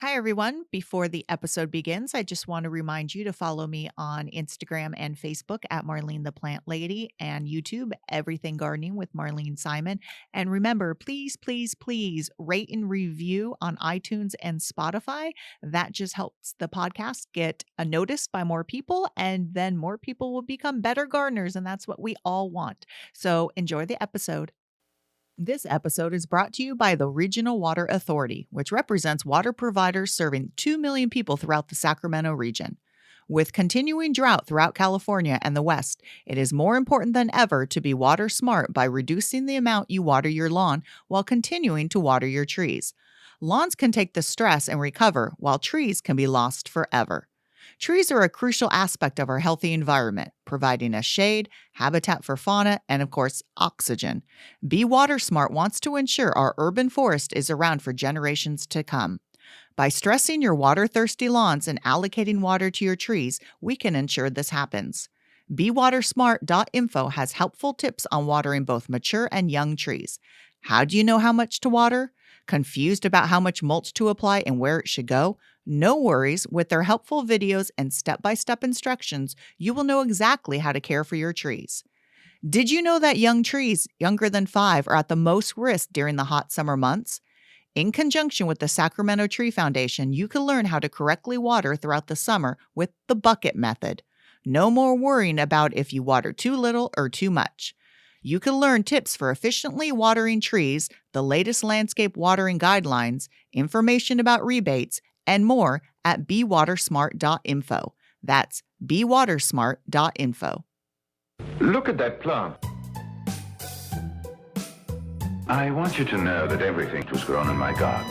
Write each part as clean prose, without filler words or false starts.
Hi, everyone. Before the episode begins, I just want to remind you to follow me on Instagram and Facebook at Marlene the Plant Lady and YouTube, Everything Gardening with Marlene Simon. And remember, please, please, please rate and review on iTunes and Spotify. That just helps the podcast get noticed by more people, and then more people will become better gardeners. And that's what we all want. So enjoy the episode. This episode is brought to you by the Regional Water Authority, which represents water providers serving 2 million people throughout the Sacramento region. With continuing drought throughout California and the West, it is more important than ever to be water smart by reducing the amount you water your lawn while continuing to water your trees. Lawns can take the stress and recover, while trees can be lost forever. Trees are a crucial aspect of our healthy environment, providing us shade, habitat for fauna, and of course, oxygen. Be Water Smart wants to ensure our urban forest is around for generations to come. By stressing your water-thirsty lawns and allocating water to your trees, we can ensure this happens. BeWatersmart.info has helpful tips on watering both mature and young trees. How do you know how much to water? Confused about how much mulch to apply and where it should go? No worries, with their helpful videos and step-by-step instructions, you will know exactly how to care for your trees. Did you know that young trees younger than 5 are at the most risk during the hot summer months? In conjunction with the Sacramento Tree Foundation, you can learn how to correctly water throughout the summer with the bucket method. No more worrying about if you water too little or too much. You can learn tips for efficiently watering trees, the latest landscape watering guidelines, information about rebates, and more at bewatersmart.info. That's bewatersmart.info. Look at that plant. I want you to know that everything was grown in my garden.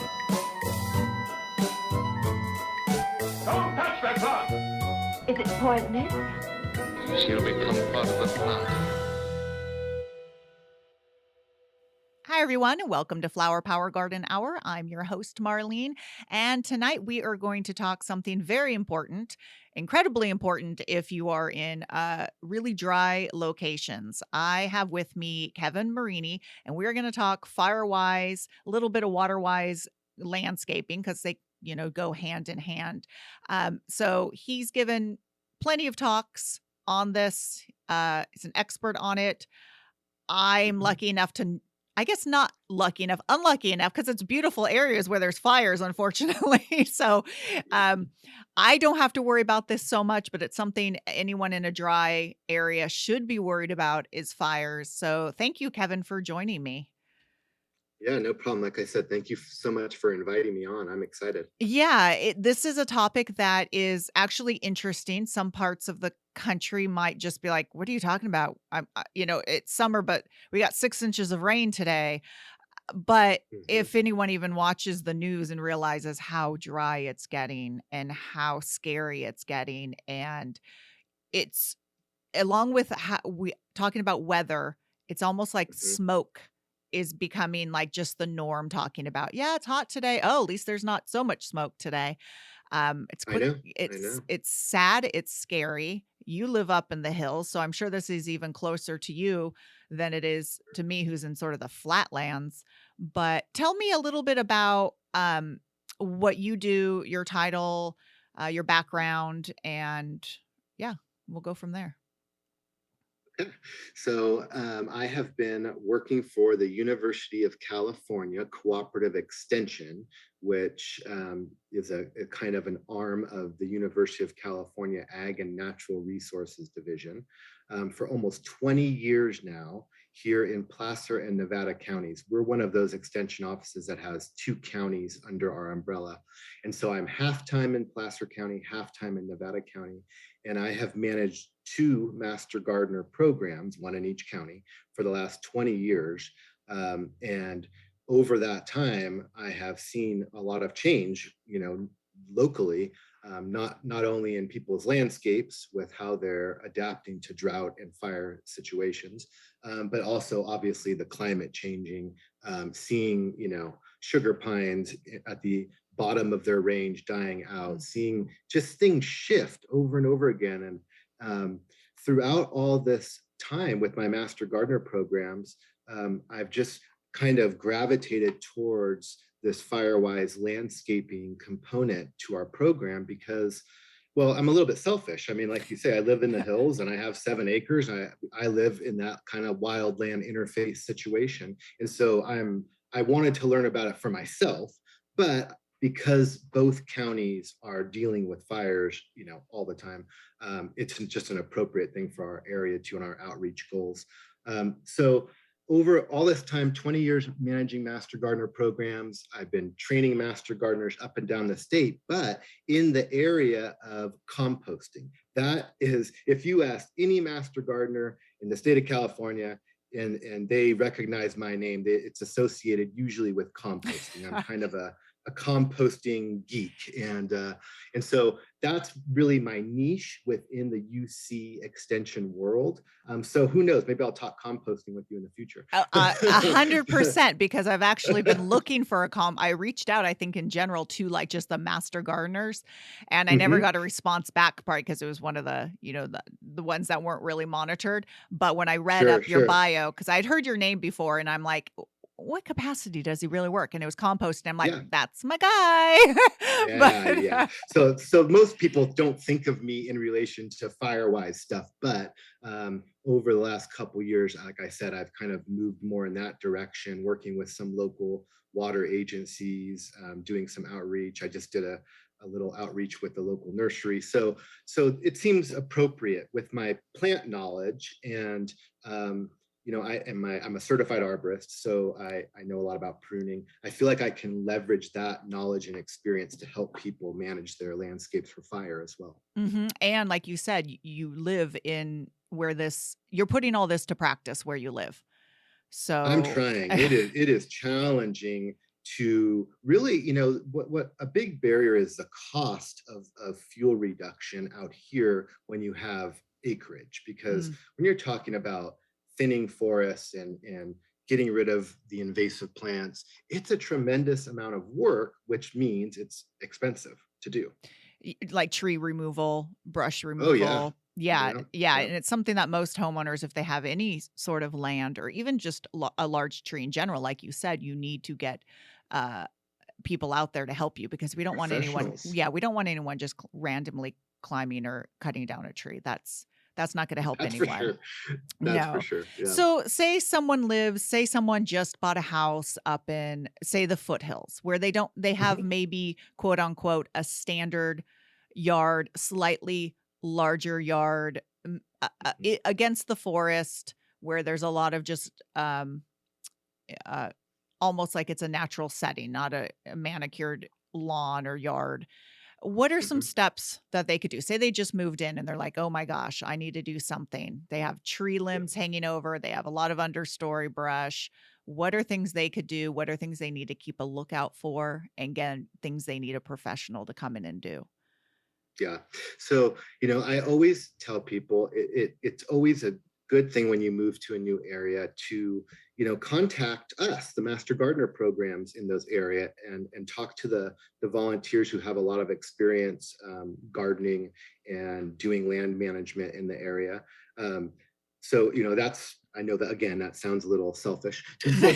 Don't touch that plant! Is it poisonous? She'll become part of the plant. Hi, everyone, and welcome to Flower Power Garden Hour. I'm your host, Marlene, and tonight we are going to talk something very important, incredibly important if you are in really dry locations. I have with me Kevin Marini, and we're going to talk fire-wise, a little bit of water-wise landscaping because they, go hand in hand. So he's given plenty of talks on this. He's an expert on it. I'm lucky enough to, I guess not lucky enough, unlucky enough, because it's beautiful areas where there's fires, unfortunately. So I don't have to worry about this so much, but it's something anyone in a dry area should be worried about is fires. So thank you, Kevin, for joining me. Yeah, no problem. Like I said, thank you so much for inviting me on. I'm excited. Yeah, this is a topic that is actually interesting. Some parts of the country might just be like, "What are you talking about?" It's summer, but we got 6 inches of rain today. But hmm if anyone even watches the news and realizes how dry it's getting and how scary it's getting, and it's along with how we talking about weather, it's almost like hmm smoke is becoming like just the norm talking about, yeah, it's hot today. Oh, at least there's not so much smoke today. It's I quick. know. I It's know. it's sad. It's scary. You live up in the hills, so I'm sure this is even closer to you than it is to me, who's in sort of the flatlands. But tell me a little bit about what you do, your title, your background, and yeah, we'll go from there. I have been working for the University of California Cooperative Extension, which is a kind of an arm of the University of California Ag and Natural Resources Division, for almost 20 years now here in Placer and Nevada counties. We're one of those extension offices that has two counties under our umbrella. And so I'm half-time in Placer County, half-time in Nevada County, and I have managed two master gardener programs, one in each county, for the last 20 years. And over that time, I have seen a lot of change, locally, not only in people's landscapes with how they're adapting to drought and fire situations, but also obviously the climate changing, seeing, sugar pines at the bottom of their range dying out, seeing just things shift over and over again. And throughout all this time with my master gardener programs, I've just kind of gravitated towards this Firewise landscaping component to our program because, well, I'm a little bit selfish. I mean, like you say, I live in the hills and I have 7 acres. I live in that kind of wildland interface situation. And so I wanted to learn about it for myself, but because both counties are dealing with fires, all the time, it's just an appropriate thing for our area too and our outreach goals. So over all this time, 20 years managing master gardener programs, I've been training master gardeners up and down the state, but in the area of composting. That is, if you ask any master gardener in the state of California, and they recognize my name, it's associated usually with composting. I'm kind of a composting geek, and so that's really my niche within the UC extension world. So who knows? Maybe I'll talk composting with you in the future. 100%, because I've actually been looking for I reached out, I think in general to like just the master gardeners, and I never Mhm. got a response back, probably because it was one of the, the ones that weren't really monitored. But when I read Sure, up your sure. bio, because I'd heard your name before, and I'm like, what capacity does he really work? And it was composting. I'm like, Yeah. that's my guy. Yeah, yeah. But So most people don't think of me in relation to Firewise stuff, but over the last couple years, like I said, I've kind of moved more in that direction, working with some local water agencies, doing some outreach. I just did a little outreach with the local nursery. So it seems appropriate with my plant knowledge and I'm a certified arborist, so I know a lot about pruning. I feel like I can leverage that knowledge and experience to help people manage their landscapes for fire as well. and like you said, you live in where you're putting all this to practice where you live. I'm So trying. It is challenging to really, what a big barrier is the cost of fuel reduction out here when you have acreage, because Mm. when you're talking about thinning forests and getting rid of the invasive plants, it's a tremendous amount of work, which means it's expensive to do. Like tree removal, brush Oh yeah. removal. Yeah, Yeah. yeah, Yeah. and it's something that most homeowners, if they have any sort of land or even just a large tree in general, like you said, you need to get uh, people out there to help you, because we don't want anyone. Professionals. Yeah, we don't want anyone just randomly climbing or cutting down a tree. That's not going to help That's for anyone. sure. That's for No. sure. Yeah. So, say someone just bought a house up in, say, the foothills, where they have Mhm. maybe quote unquote a standard yard, slightly larger yard, against the forest, where there's a lot of just uh, almost like it's a natural setting, not a manicured lawn or yard. What are some Mhm. steps that they could do? Say they just moved in and they're like, "Oh my gosh, I need to do something." They have tree Yeah. limbs hanging over, they have a lot of understory brush. What are things they could do? What are things they need to keep a lookout for? And again, things they need a professional to come in and do. Yeah. So, I always tell people it's always a good thing when you move to a new area to, contact us, the Master Gardener programs in those area, and talk to the volunteers who have a lot of experience gardening and doing land management in the area. So, I know that again, that sounds a little selfish to say.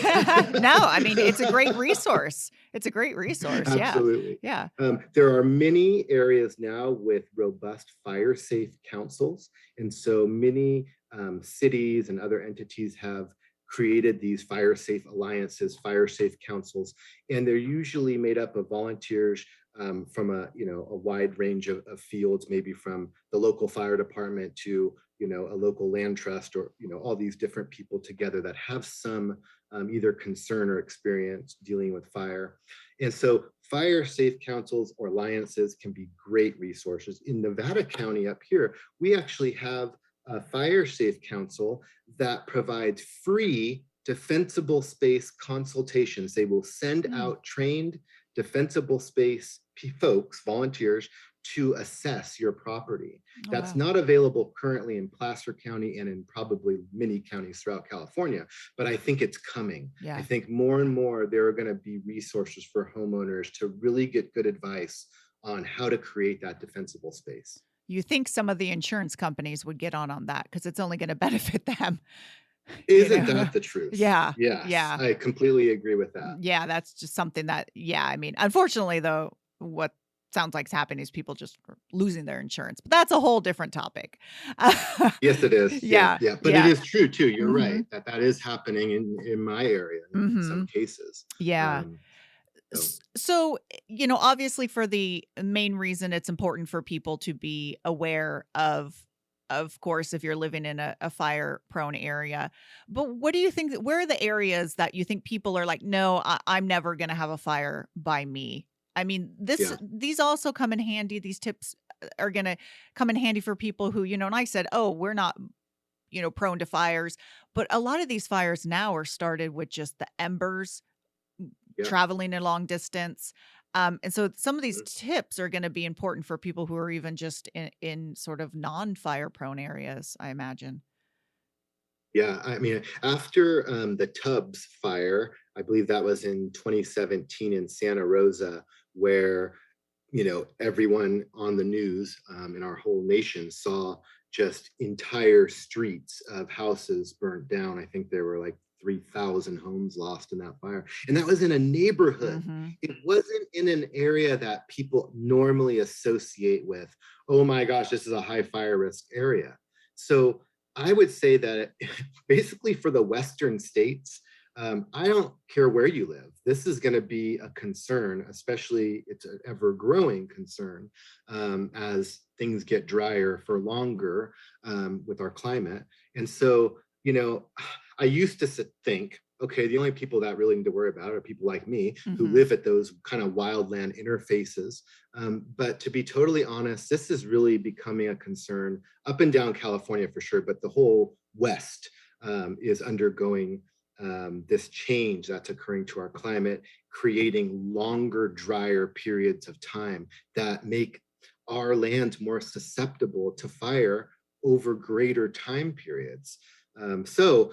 No, I mean, it's a great resource. It's a great resource. Yeah. Absolutely. Yeah. There are many areas now with robust fire safe councils. And so many cities and other entities have created these fire safe alliances, fire safe councils, and they're usually made up of volunteers from a wide range of fields, maybe from the local fire department to a local land trust, or all these different people together that have some either concern or experience dealing with fire. And so fire safe councils or alliances can be great resources. In Nevada County up here, we actually have a fire safe council that provides free defensible space consultations. They will send Mm. out trained defensible space folks, volunteers, to assess your property. Oh, That's wow. not available currently in Placer County and in probably many counties throughout California, but I think it's coming. I Yeah. think more and more there are going to be resources for homeowners to really get good advice on how to create that defensible space. You think some of the insurance companies would get on that, because it's only going to benefit them. you Isn't know? that the truth? Yeah, Yes, yeah. I completely agree with that. Yeah, that's just something that yeah, I mean, unfortunately, though, what sounds like is happening is people just are losing their insurance, but that's a whole different topic. Yes, it is. Yeah, Yeah, yeah. But it yeah. is true too. You're right Mhm, that that is happening in my area in some mhm. cases. Yeah. Um, so So, obviously for the main reason it's important for people to be aware of course, if you're living in a fire prone area. But what do you think where are the areas that you think people are like, no, I'm never going to have a fire by me? I mean, yeah, these also come in handy. These tips are going to come in handy for people who, and I said, oh, we're not, prone to fires. But a lot of these fires now are started with just the embers yeah. traveling a long distance. And so some of these Mhm. tips are going to be important for people who are even just in sort of non-fire prone areas, I imagine. Yeah, I mean, after the Tubbs fire, I believe that was in 2017 in Santa Rosa, where everyone on the news in our whole nation saw just entire streets of houses burnt down. I think there were like 3,000 homes lost in that fire. And that was in a neighborhood. Mhm. It wasn't in an area that people normally associate with, oh my gosh, this is a high fire risk area. So I would say that basically for the Western states, I don't care where you live. This is going to be a concern, especially it's an ever growing concern as things get drier for longer with our climate. And so, I used to think, okay, the only people that really need to worry about are people like me who Mhm. live at those kind of wildland interfaces. But to be totally honest, this is really becoming a concern up and down California for sure, but the whole West is undergoing this change that's occurring to our climate, creating longer, drier periods of time that make our land more susceptible to fire over greater time periods. So,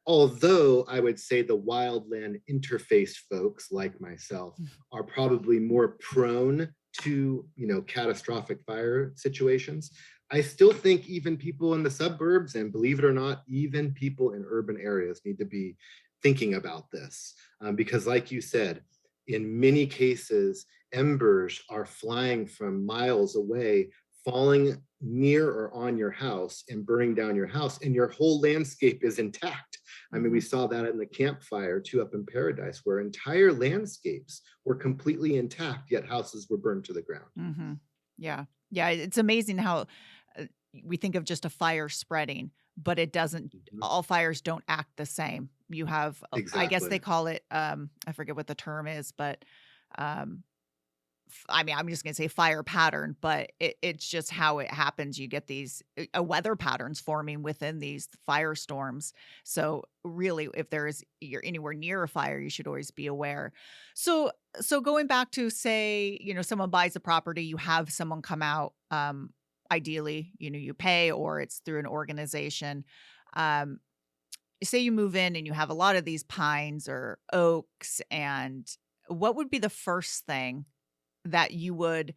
although I would say the wildland interface folks like myself are probably more prone to catastrophic fire situations, I still think even people in the suburbs, and believe it or not, even people in urban areas need to be thinking about this. Because like you said, in many cases, embers are flying from miles away, falling near or on your house and burning down your house, and your whole landscape is intact. I mean, we Mhm. saw that in the campfire too up in Paradise, where entire landscapes were completely intact, yet houses were burned to the ground. Mhm. Yeah. Yeah, it's amazing how uh, we think of just a fire spreading, but it doesn't Mhm. all fires don't act the same. You have I guess they Exactly. call it I forget what the term is, but um I mean, I'm just gonna say fire pattern, but it's just how it happens. You get these weather patterns forming within these firestorms. So really, if you're anywhere near a fire, you should always be aware. So so going back to say, someone buys a property, you have someone come out. Ideally, you pay or it's through an organization. Um, Say you move in and you have a lot of these pines or oaks, and what would be the first thing that you would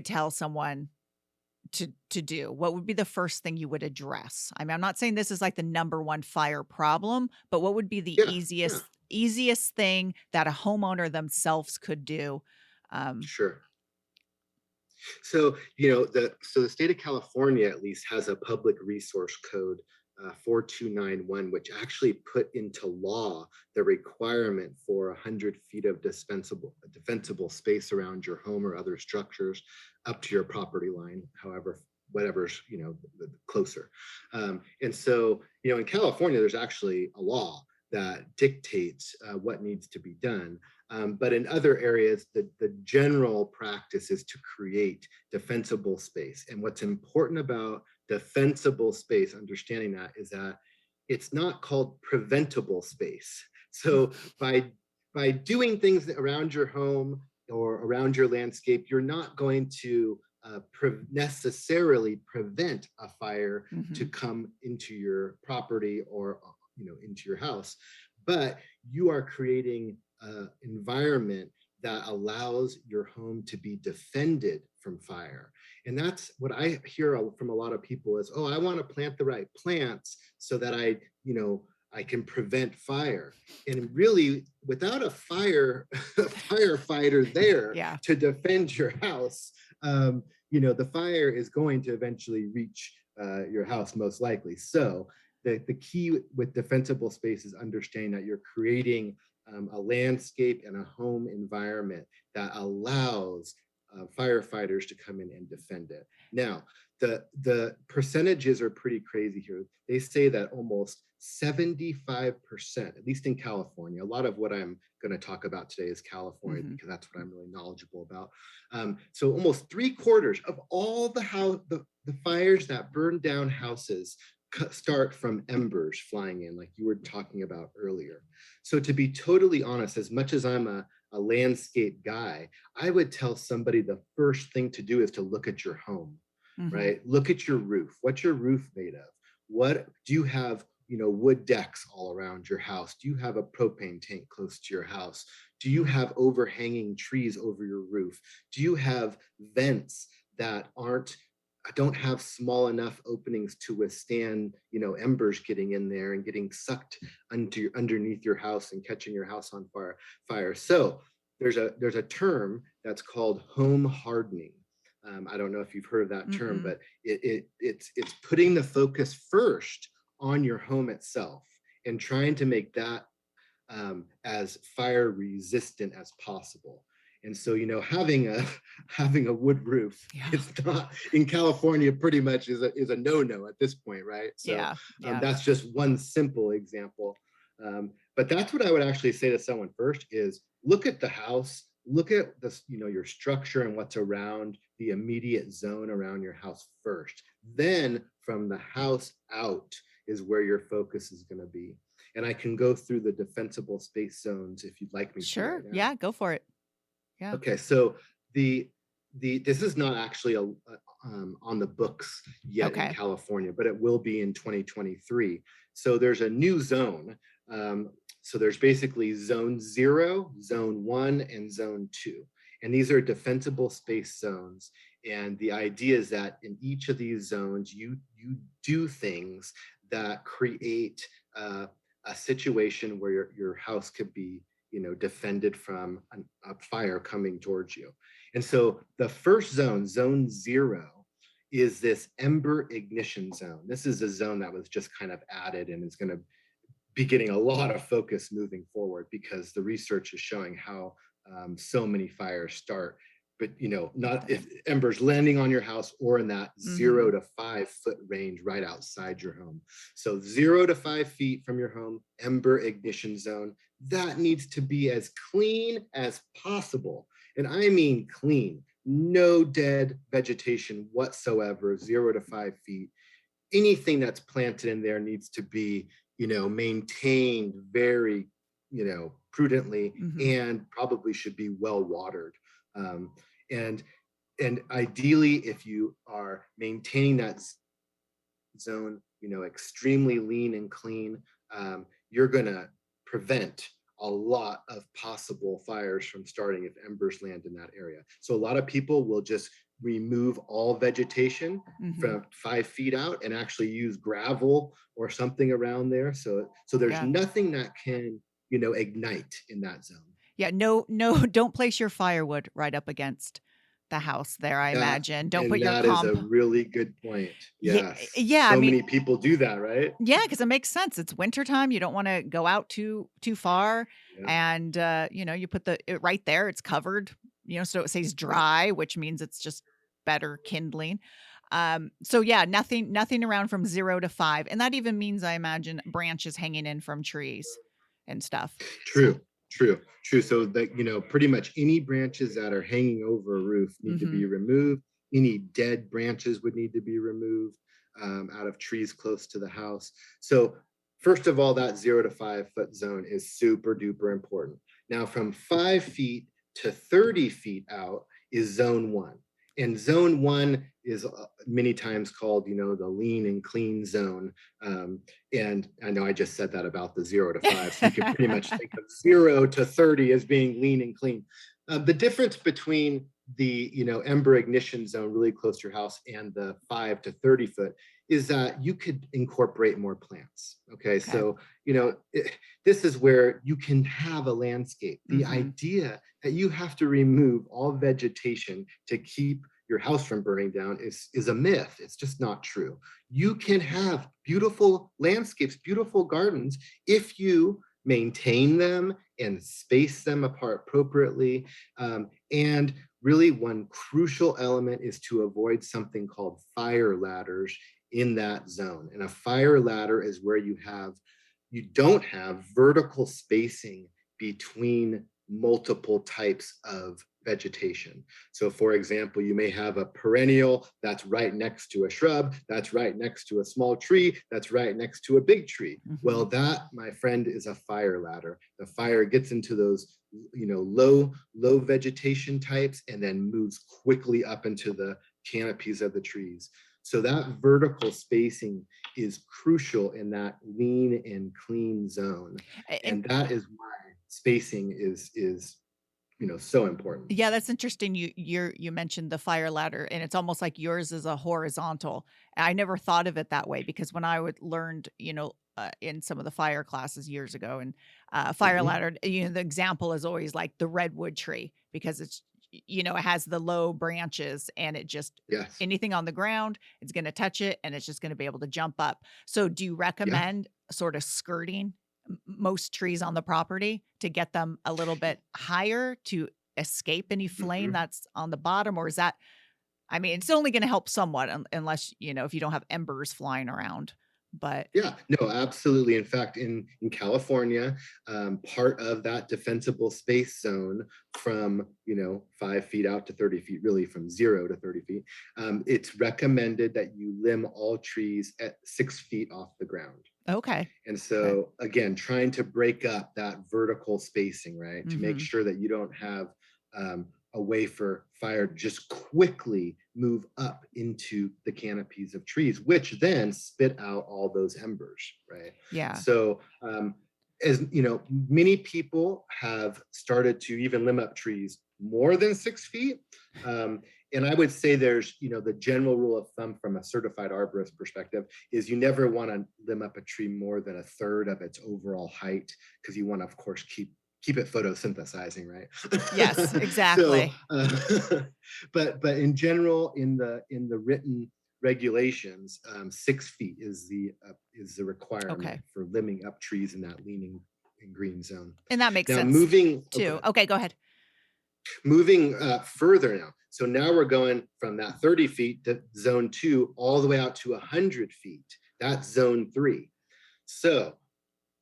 tell someone to do? What would be the first thing you would address? I mean, I'm not saying this is like the number one fire problem, but what would be the Yeah, yeah, easiest thing that a homeowner themselves could do? Um, sure. So, the state of California at least has a public resource code 4291, which actually put into law the requirement for 100 feet of defensible space around your home or other structures up to your property line, however, whatever's, closer. And so, in California, there's actually a law that dictates what needs to be done. But in other areas, the general practice is to create defensible space. And what's important about defensible space, understanding that, is that it's not called preventable space. So by doing things around your home or around your landscape, you're not going to necessarily prevent a fire to mhm, come into your property or into your house, but you are creating environment that allows your home to be defended from fire. And that's what I hear from a lot of people is, oh, I want to plant the right plants so that I can prevent fire. And really, without a a firefighter there Yeah. to defend your house, the fire is going to eventually reach your house most likely. So the key with defensible space is understanding that you're creating a landscape and a home environment that allows firefighters to come in and defend it. Now, the percentages are pretty crazy here. They say that almost 75%, at least in California, a lot of what I'm going to talk about today is California because that's what I'm really knowledgeable about. So almost 3/4 of all the fires that burn down houses start from embers flying in, like you were talking about earlier. So to be totally honest, as much as I'm a landscape guy, I would tell somebody the first thing to do is to look at your home, right? Look at your roof. What's your roof made of? What do you have? Wood decks all around your house? Do you have a propane tank close to your house? Do you have overhanging trees over your roof? Do you have vents that don't have small enough openings to withstand, embers getting in there and getting sucked underneath your house and catching your house on fire? So there's a term that's called home hardening. I don't know if you've heard of that term, but it's putting the focus first on your home itself and trying to make that as fire resistant as possible. And so, having a wood roof, it's not in California pretty much is a no-no at this point, right? So that's just one simple example. But that's what I would actually say to someone first is look at the house, look at this, your structure and what's around the immediate zone around your house first. Then from the house out is where your focus is going to be. And I can go through the defensible space zones if you'd like me to. Sure. Right now. Yeah, go for it. Yeah. Okay, so this is not actually on the books yet in California, but it will be in 2023. So there's a new zone. So there's basically zone 0, zone 1, and zone 2. And these are defensible space zones. And the idea is that in each of these zones, you do things that create a situation where your house could be defended from a fire coming towards you. And so the first zone, zone 0, is this ember ignition zone. This is a zone that was just kind of added and is going to be getting a lot of focus moving forward because the research is showing how so many fires start, but not if embers landing on your house or in that 0 to 5 foot range right outside your home. So 0 to 5 feet from your home, ember ignition zone. That needs to be as clean as possible. And I mean clean, no dead vegetation whatsoever, 0 to 5 feet. Anything that's planted in there needs to be, maintained very, prudently and probably should be well watered. And ideally, if you are maintaining that zone, extremely lean and clean, you're going to prevent a lot of possible fires from starting if embers land in that area. So a lot of people will just remove all vegetation from 5 feet out and actually use gravel or something around there. So there's nothing that can, ignite in that zone. Yeah, no, don't place your firewood right up against the house there, I imagine. Don't put your that is a really good point. Yes. Yeah, so many people do that, right? Yeah, because it makes sense. It's wintertime. You don't want to go out too far. And you put it right there. It's covered, so it stays dry, which means it's just better kindling. So yeah, nothing around from 0 to 5. And that even means, I imagine, branches hanging in from trees and stuff. True. So that, pretty much any branches that are hanging over a roof need to be removed. Any dead branches would need to be removed out of trees close to the house. So first of all, that 0 to 5 foot zone is super duper important. Now from 5 feet to 30 feet out is zone 1. And zone 1 is many times called, the lean and clean zone. And I know I just said that about the 0 to 5. So you can pretty much think of 0 to 30 as being lean and clean. The difference between the ember ignition zone really close to your house and the 5 to 30 foot is that you could incorporate more plants. Okay, Okay. so this is where you can have a landscape. The Hmm. idea that you have to remove all vegetation to keep your house from burning down is a myth. It's just not true. You can have beautiful landscapes, beautiful gardens if you maintain them and space them apart appropriately. And really, one crucial element is to avoid something called fire ladders in that zone. And a fire ladder is where you don't have vertical spacing between multiple types of vegetation. So for example, you may have a perennial that's right next to a shrub, that's right next to a small tree, that's right next to a big tree. Well, Hmm. that, my friend, is a fire ladder. The fire gets into those low vegetation types and then moves quickly up into the canopies of the trees. So that vertical spacing is crucial in that lean and clean zone. And And that is why spacing is so important. yeah, that's interesting. You mentioned the fire ladder, and it's almost like yours is a horizontal. I never thought of it that way because when I would learned, in some of the fire classes years ago, and fire Mhm. ladder, the example is always like the redwood tree because it has the low branches and it just Yes. anything on the ground, it's going to touch it and it's just going to be able to jump up. So, do you Yeah. recommend sort of skirting most trees on the property to get them a little bit higher to escape any flame Mhm. that's on the bottom? Or is that, I mean, it's only going to help somewhat unless, if you don't have embers flying around. But Yeah, no, absolutely. In fact, in California, part of that defensible space zone from 5 feet out to 30 feet, really from 0 to 30 feet, it's recommended that you limb all trees at 6 feet off the ground. okay. And Okay. so again, trying to break up that vertical spacing, right? To make Hmm. sure that you don't have a way for fire to just quickly move up into the canopies of trees, which then spit out all those embers, right? Yeah. So as many people have started to even limb up trees more than 6 feet. And I would say there's, the general rule of thumb from a certified arborist perspective is you never want to limb up a tree more than a third of its overall height because you want to, of course, keep it photosynthesizing, right? Yes, So, exactly. but in general, in the written regulations, 6 feet is the requirement Okay. for limbing up trees in that leaning and green zone. And that makes Now sense moving, oh, go too. ahead. Okay, go ahead. Moving further now. So now we're going from that 30 feet to zone 2 all the way out to 100 feet. That's zone 3. So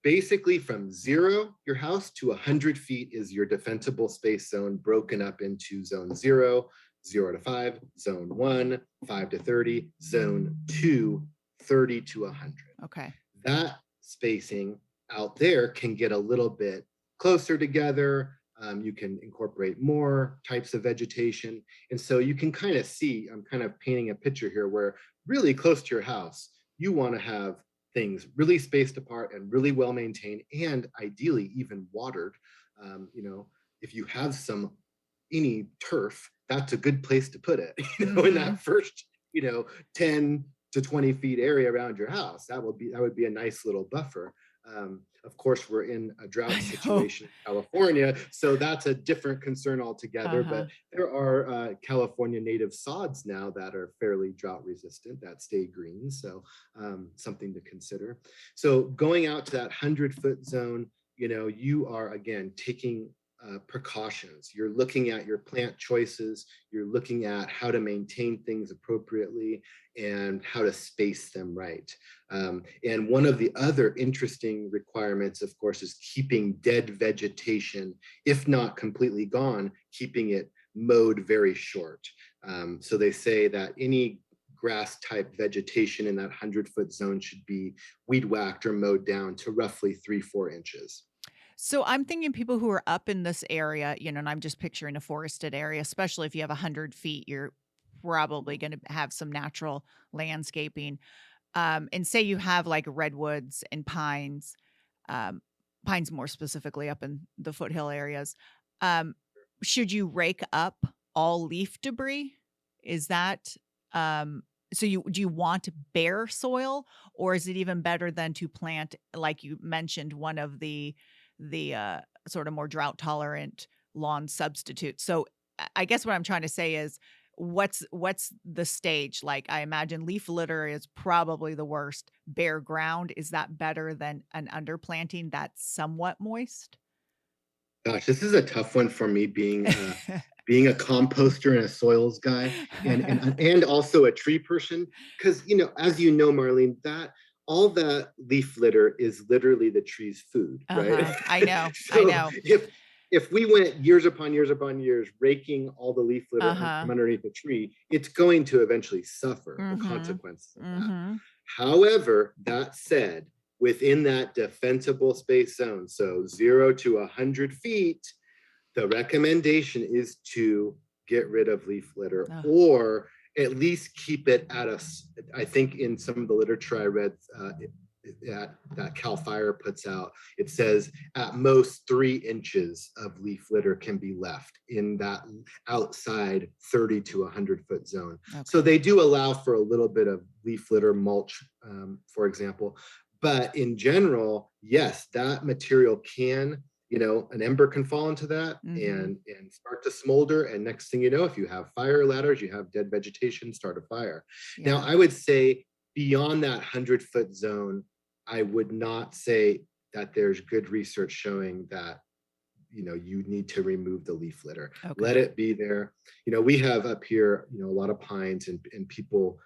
basically from 0, your house, to 100 feet is your defensible space zone, broken up into zone 0, 0 to 5, zone 1, 5 to 30, zone 2, 30 to 100. Okay. That spacing out there can get a little bit closer together. You can incorporate more types of vegetation. And so you can kind of see, I'm kind of painting a picture here where really close to your house, you want to have things really spaced apart and really well maintained and ideally even watered. Um, you know, if you have any turf, that's a good place to put it, in Mhm. that first, 10 to 20 feet area around your house. That would be a nice little buffer. Of course, we're in a drought I know. situation in California, so that's a different concern altogether. Uh-huh. But there are California native sods now that are fairly drought resistant that stay green, so something to consider. So going out to that 100-foot zone, you are again taking precautions. You're looking at your plant choices. You're looking at how to maintain things appropriately and how to space them right. And one of the other interesting requirements, of course, is keeping dead vegetation, if not completely gone, keeping it mowed very short. So they say that any grass type vegetation in that 100-foot zone should be weed whacked or mowed down to roughly 3, 4 inches. So I'm thinking people who are up in this area, and I'm just picturing a forested area, especially if you have 100 feet, you're probably going to have some natural landscaping. And say you have like redwoods and um, pines more specifically up in the foothill areas. Um, should you rake up all leaf debris? Is that, um so do you want bare soil, or is it even better than to plant, like you mentioned, one of the sort of more drought tolerant lawn substitutes? So I guess what I'm trying to say is what's the stage? Like, I imagine leaf litter is probably the worst. Bare ground, is that better than an underplanting that's somewhat moist? Gosh, this is a tough one for me being a composter and a soils guy and also a tree person. Because as you know, Marlene, that all that leaf litter is literally the tree's food, right? Uh-huh. I know, I So know. if we went years upon years raking all the leaf litter Uh-huh. from underneath the tree, it's going to eventually suffer the Mhm. consequences of that. Mhm. However, that said, within that defensible space zone, so 0 to 100 feet, the recommendation is to get rid of leaf litter Ugh. or at least keep it at I think in some of the literature I read that Cal Fire puts out, it says at most 3 inches of leaf litter can be left in that outside 30 to 100 foot zone. So Okay. they do allow for a little bit of leaf litter mulch, for example. But in general, yes, that material can, an ember can fall into that Mhm. and start to smolder. And next thing you know, if you have fire ladders, you have dead vegetation, start a fire. Now, Yeah. I would say beyond that 100 foot zone, I would not say that there's good research showing that you need to remove the leaf litter. Let Okay. it be there. We have up here a lot of pines, and people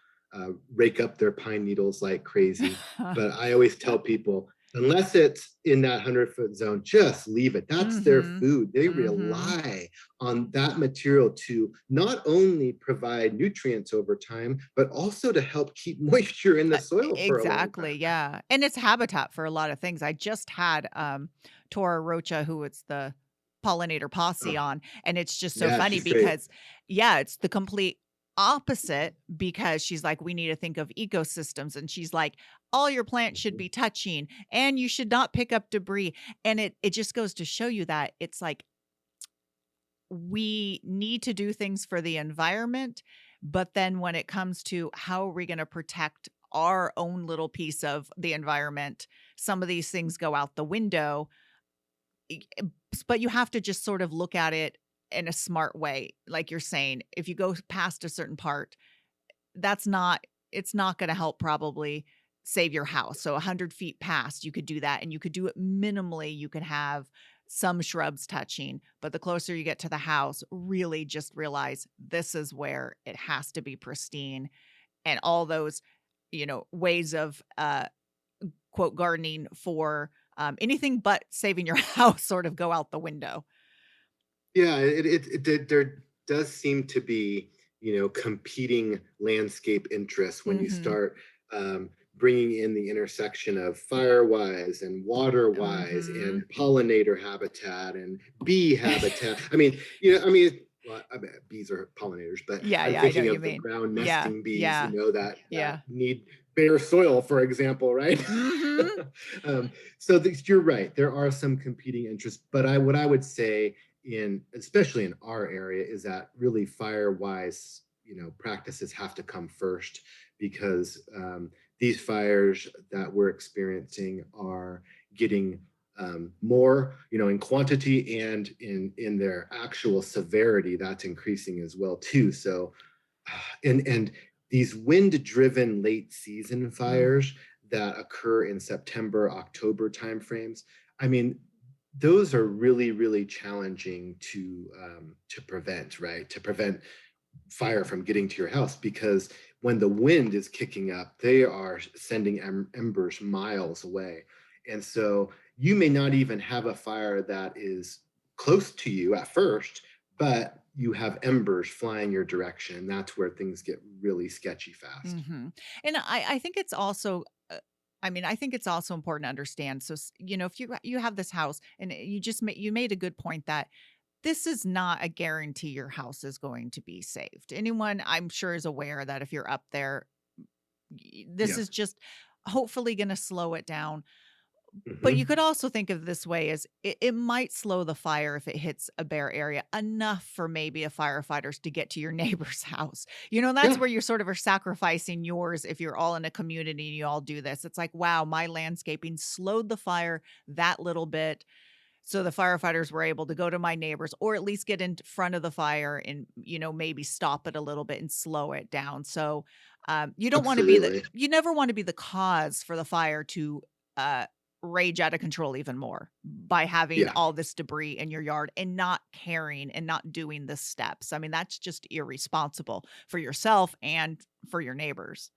rake up their pine needles like crazy. But I always tell people, unless it's in that 100 foot zone, just leave it. That's their Mhm. food. They Mhm. rely on that material to not only provide nutrients over time, but also to help keep moisture in the soil for a long Exactly, time. yeah, and it's habitat for a lot of things. I just had, Tora Rocha, who it's the pollinator posse, Oh, on, and it's just so yeah, funny she's great. because yeah, it's the complete opposite, because she's like, "We need to think of ecosystems," and she's like, "All your plants should Mhm. be touching, and you should not pick up debris," and it just goes to show you that it's like we need to do things for the environment, but then when it comes to how are we going to protect our own little piece of the environment, some of these things go out the window. But you have to just sort of look at it in a smart way. Like you're saying, if you go past a certain part, that's not it's not gonna help probably save your house. So 100 feet past, you could do that, and you could do it minimally. You could have some shrubs touching, but the closer you get to the house, really just realize this is where it has to be pristine, and all those, ways of, quote, "gardening" for, anything but saving your house sort of go out the window. Yeah, there does seem to be, competing landscape interests when you Mhm. start bringing in the intersection of fire-wise and water-wise and Mhm. pollinator habitat and bee habitat. Well, I mean, bees are pollinators, but Yeah, I'm yeah, I know thinking what you of the mean. ground Yeah, nesting bees, yeah, that yeah. need bare soil, for example, right? Mhm. So you're right. There are some competing interests, but what I would say especially in our area is that really fire wise practices have to come first because these fires that we're experiencing are getting more in quantity and in their actual severity that's increasing as well too. So and these wind driven late season Mm. fires that occur in September October timeframes, I mean, those are really really challenging to prevent, right? To prevent fire from getting to your house because when the wind is kicking up, they are sending embers miles away. And so you may not even have a fire that is close to you at first, but you have embers flying your direction. That's where things get really sketchy fast. Mhm. And I think it's also, I mean, I think it's also important to understand. So, if you have this house, and you made a good point that this is not a guarantee your house is going to be saved. Anyone, I'm sure, is aware that if you're up there, this Yeah. is just hopefully going to slow it down. But you Mhm. could also think of this way as it might slow the fire if it hits a bare area enough for maybe a firefighters to get to your neighbor's house. That's Yeah, where you sort of are sacrificing yours if you're all in a community and you all do this. It's like, wow, my landscaping slowed the fire that little bit. So the firefighters were able to go to my neighbors or at least get in front of the fire and, maybe stop it a little bit and slow it down. So you don't want to be absolutely. you never want to be the cause for the fire to uh, rage out of control even more by having Yeah. all this debris in your yard and not caring and not doing the steps. I mean, that's just irresponsible for yourself and for your neighbors.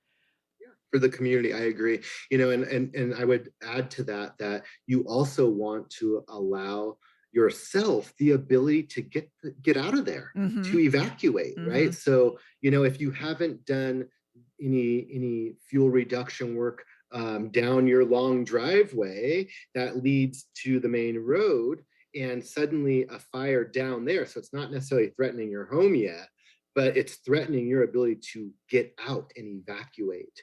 For the community, I agree. And I would add to that that you also want to allow yourself the ability to get out of there, Mhm. to evacuate, right? Mhm. So, if you haven't done any fuel reduction work down your long driveway that leads to the main road, and suddenly a fire down there, so it's not necessarily threatening your home yet, but it's threatening your ability to get out and evacuate.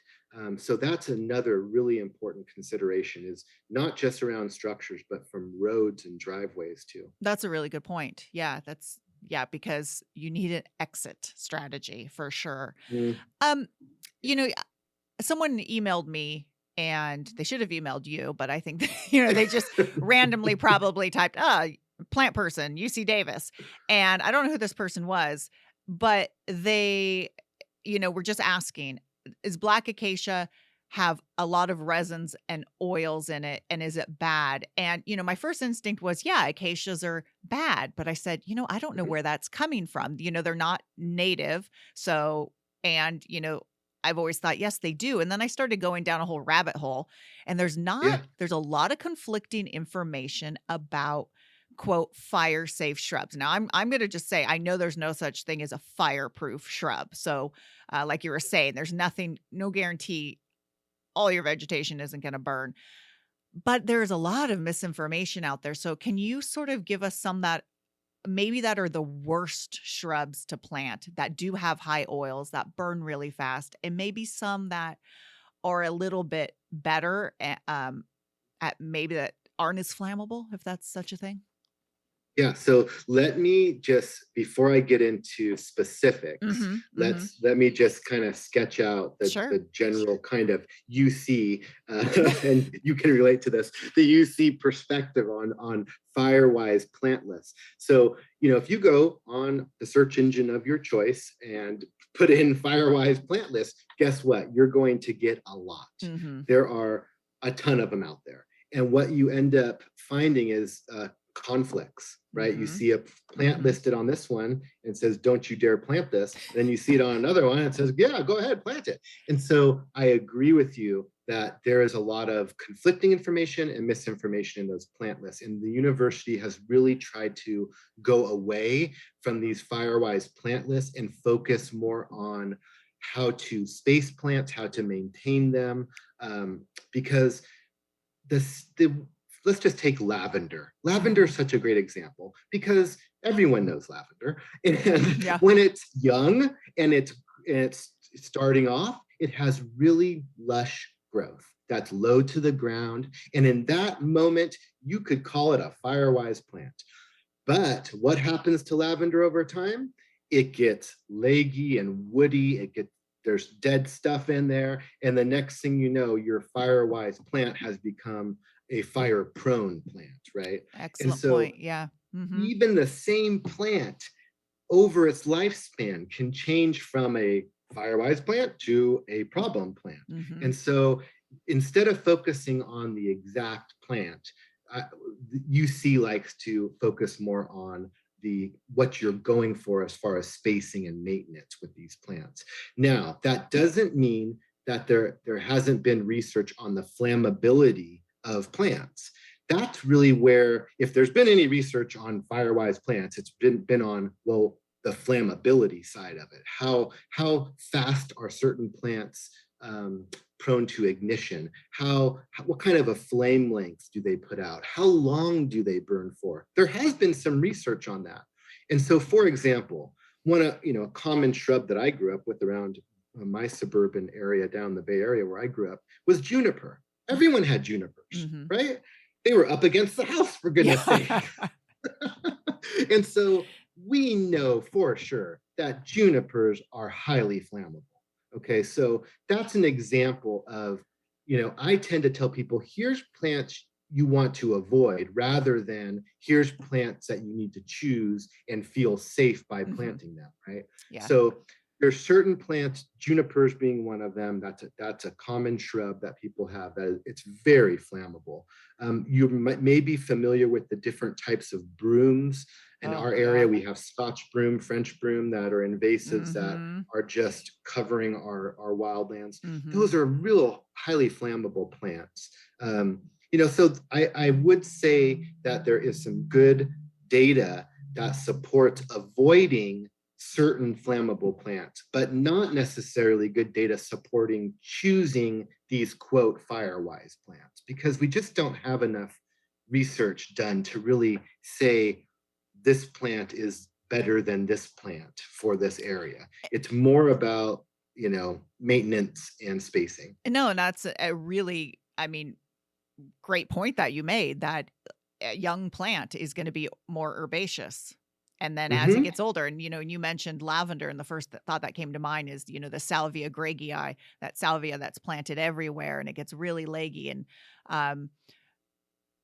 So that's another really important consideration, is not just around structures, but from roads and driveways too. That's a really good point. Yeah, because you need an exit strategy for sure. Mm, Um, you know, someone emailed me and they should have emailed you, but I think they just randomly probably typed, plant person, UC Davis. And I don't know who this person was, but they, were just asking, is black acacia have a lot of resins and oils in it, and is it bad? And my first instinct was, yeah, acacias are bad, but I said, I don't know mhm. where that's coming from. They're not native. So, and I've always thought, yes, they do. And then I started going down a whole rabbit hole, and Yeah, there's a lot of conflicting information about quote fire safe shrubs. Now I'm going to just say I know there's no such thing as a fireproof shrub. So like you were saying, there's nothing, no guarantee all your vegetation isn't going to burn. But there's a lot of misinformation out there. So can you sort of give us some that maybe that are the worst shrubs to plant that do have high oils that burn really fast, and maybe some that are a little bit better at maybe that aren't as flammable, if that's such a thing? yeah. So let me just, before I get into specifics, Mhm, mhm. let me just kind of sketch out Sure. the general kind of UC, and you can relate to this, the UC perspective on Firewise plant lists. So, if you go on the search engine of your choice and put in Firewise plant list, guess what? You're going to get a lot. Mhm, There are a ton of them out there. And what you end up finding is conflicts, right? You mhm, see a plant mhm. listed on this one and says, don't you dare plant this. Then you see it on another one and says, yeah, go ahead, plant it. And so I agree with you that there is a lot of conflicting information and misinformation in those plant lists. And the university has really tried to go away from these Firewise plant lists and focus more on how to space plants, how to maintain them, because the let's just take lavender. Lavender Mhm. is such a great example because everyone knows lavender, and Yeah. when it's young and it's starting off, it has really lush growth that's low to the ground, and in that moment, you could call it a Firewise plant. But what happens to lavender over time? It gets leggy and woody. There's dead stuff in there, and the next thing you know, your Firewise plant has become a fire prone plant, right? And Excellent so point. Yeah. Mhm, even the same plant over its lifespan can change from a Firewise plant to a problem plant. mhm. And so instead of focusing on the exact plant, uh, UC likes to focus more on the what you're going for as far as spacing and maintenance with these plants. Now, that doesn't mean that there hasn't been research on the flammability of plants. That's really where, if there's been any research on Firewise plants, it's been on, well, the flammability side of it. How fast are certain plants prone to ignition? What kind of a flame length do they put out? How long do they burn for? There has been some research on that. And so, for example, a common shrub that I grew up with around my suburban area down the Bay Area where I grew up was juniper. everyone had junipers, Mhm. right? They were up against the house, for goodness sake. Yeah. And so we know for sure that junipers are highly flammable. Okay, so that's an example of, I tend to tell people, here's plants you want to avoid rather than here's plants that you need to choose and feel safe by Mhm. planting them, right? Yeah. So there's certain plants, junipers being one of them. That's a common shrub that people have. It's very flammable. You may be familiar with the different types of brooms. In Oh, our area, yeah. we have Scotch broom, French broom that are invasives that Mhm. are just covering our wildlands. Mhm. Those are real highly flammable plants. So I would say that there is some good data that supports avoiding certain flammable plants, but not necessarily good data supporting choosing these quote firewise plants, because we just don't have enough research done to really say this plant is better than this plant for this area. It's more about, maintenance and spacing. No, and that's a really, I mean, great point that you made, that a young plant is gonna be more herbaceous. And then as it Hmm. gets older, and, you mentioned lavender, and the first thought that came to mind is, the Salvia greggii, that salvia that's planted everywhere, and it gets really leggy. And, um,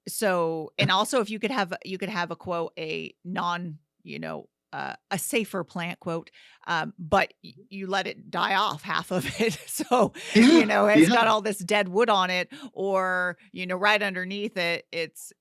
so, and also if you could have a quote, a non, a safer plant quote, but you let it die off half of it. So, Yeah, it's yeah. got all this dead wood on it, or, right underneath it, it's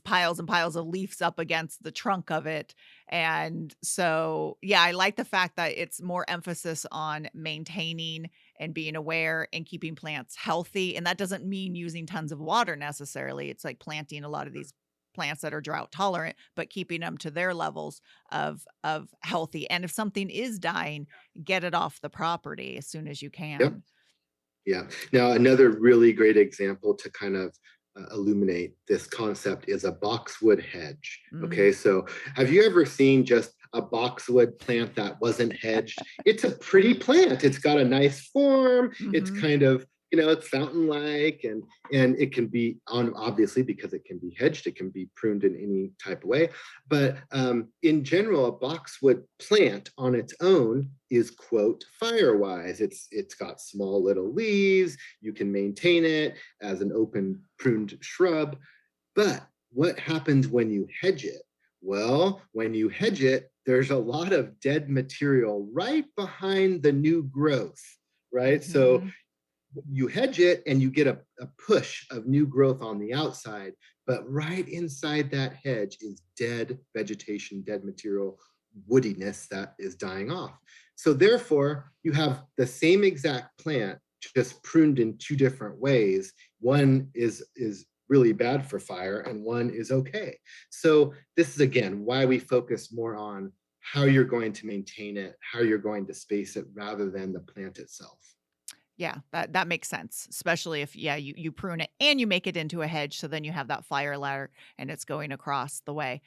piles and piles of leaves up against the trunk of it. And so, yeah, I like the fact that it's more emphasis on maintaining and being aware and keeping plants healthy. And that doesn't mean using tons of water necessarily. It's like planting a lot of these plants that are drought tolerant, but keeping them to their levels of healthy. And if something is dying, get it off the property as soon as you Yep. can. Yeah. Now, another really great example to kind of illuminate this concept is a boxwood hedge. Mm, Okay. So, have you ever seen just a boxwood plant that wasn't hedged? It's a pretty plant. It's got a nice form. It's mhm. kind of, it's fountain like, and it can be on, obviously, because it can be hedged, it can be pruned in any type of way. But in general, a boxwood plant on its own is quote firewise. It's got small little leaves. You can maintain it as an open pruned shrub. But what happens when you hedge it? Well, when you hedge it, there's a lot of dead material right behind the new growth, right? So Mhm. you hedge it and you get a push of new growth on the outside, but right inside that hedge is dead vegetation, dead material, woodiness that is dying off. So therefore, you have the same exact plant, just pruned in two different ways. One is really bad for fire and one is okay. So this is again why we focus more on how you're going to maintain it, how you're going to space it rather than the plant itself. Yeah, that makes sense, especially if, yeah, you prune it and you make it into a hedge, so then you have that fire ladder and it's going across the way.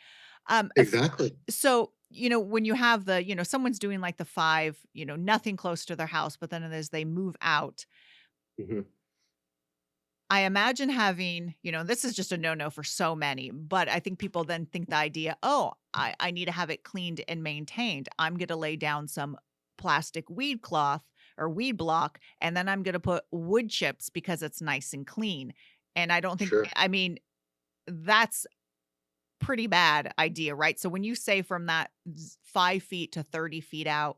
If Exactly. So, when you have someone's doing like the 5, nothing close to their house, but then as they move out, Mhm. I imagine having, this is just a no-no for so many, but I think people then think the idea, "Oh, I need to have it cleaned and maintained. I'm gonna lay down some plastic weed cloth or weed block, and then I'm gonna put wood chips because it's nice and clean." And I don't think, Sure. I mean, that's pretty bad idea, right? So when you say from that 5 feet to 30 feet out,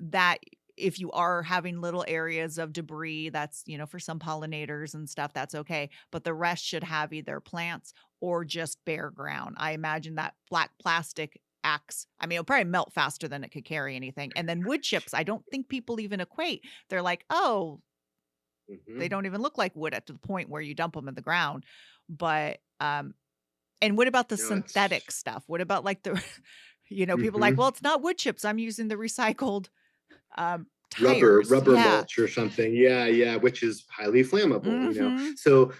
that if you are having little areas of debris, that's, for some pollinators and stuff, that's okay. But the rest should have either plants or just bare ground. I imagine that black plastic acts, I mean, it'll probably melt faster than it could carry anything. And then wood chips, I don't think people even equate. They're like, oh, they Mhm. don't even look like wood at the point where you dump them in the ground. But and what about the No, it's synthetic stuff? What about like the people like, "Well, mhm. it's not wood chips, I'm using the recycled, Rubber, tires." rubber Yeah. mulch or something. Yeah, yeah, which is highly flammable. Mhm. So,